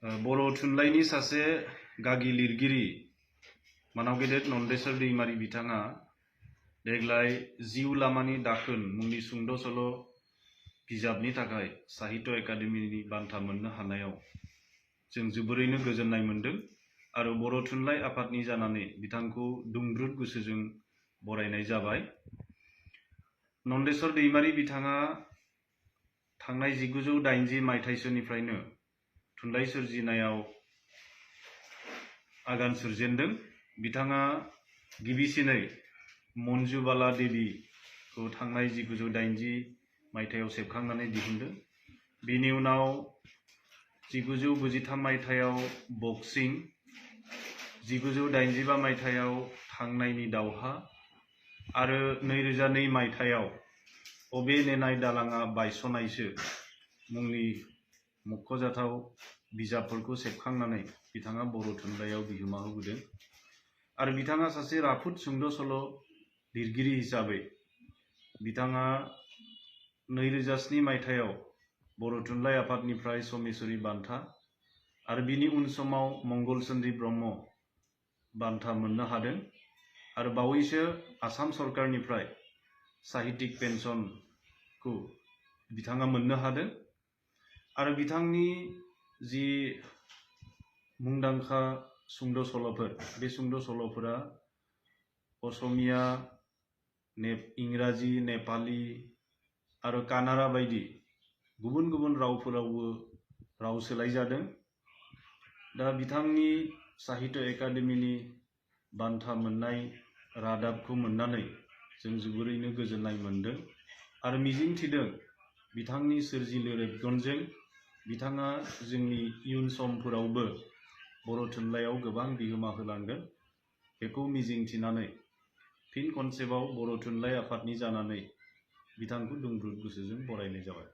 बर' थुनलाइनि सासे गागि लिरगिरि मानाव गेदेर नन्देस्वर दैमारी बिथाङा देग्लाय जिउ लामानि दाखोन मुंनि सुंद' सल' बिजाबनि थाखाय साहित्य एकाडेमिनि बान्था मोननो हानायाव जों जोबोरैनो गोजोननाय मोनदों आरो बर' थुनलाइ आफादनि जानानै बिथांखौ दुंब्रुद गोसोजों बरायनाय जाबाय। नन्देस्वर दैमारी बिथाङा थांनाय 1980 मायथाइसोनिफ्रायनो थुनलाइ सोरजिनायाव आगान सुरजेनदों। बिथाङा गिबिसिनै मन्जुबाला देवीखौ थांनाय 1980 मायथाइयाव सेबखांनानै दिहुनदों। बिनि उनाव 1993 मायथाइयाव बक्सिं, 1985 मायथाइयाव थांनायनि दावहा आरो 2002 मायथाइयाव अबे नेनाय दालाङा बायस'नायसो मुंनि मख'जाथाव बिजाबफोरखौ सेबखांनानै बिथाङा बर' थुनलाइयाव बिहोमा होबोदों आरो बिथाङा सासे राफोद सुंद' सल' लिरगिरि हिसाबै बिथाङा 2007 मायथाइयाव बर' थुनलाइ आफादनिफ्राय समेश्वरी बान्था आरो बिनि उन समाव मंगल चन्द्री ब्रह्म बान्था मोननो हादों आरो बावैसो आसाम सरकारनिफ्राय साहित्यिक पेन्सनखौ बिथाङा मोननो हादों आरो बिथांनि जि मुंदांखा सुंद' सल'फोर बे सुंद' सल'फोरा असमिया, इंराजि, नेपाली आरो कानाड़ा बायदि गुबुन गुबुन रावफोरावबो राव सोलाय जादों। दा बिथांनि साहित्य एकाडेमिनि बान्था मोननाय रादाबखौ मोननानै जों जोबोरैनो गोजोननाय मोनदों आरो मिजिंथिदों बिथांनि सोरजिलु रेबगनजों बिथाङा जोंनि इयुन समफोरावबो बर' थुनलाइयाव गोबां बिहोमा होलांगोन। बेखौ मिजिंथिनानै फिन खनसेबाव बर' थुनलाइ आफादनि जानानै बिथांखौ दुंब्रुद गोसोजों बरायनाय जाबाय।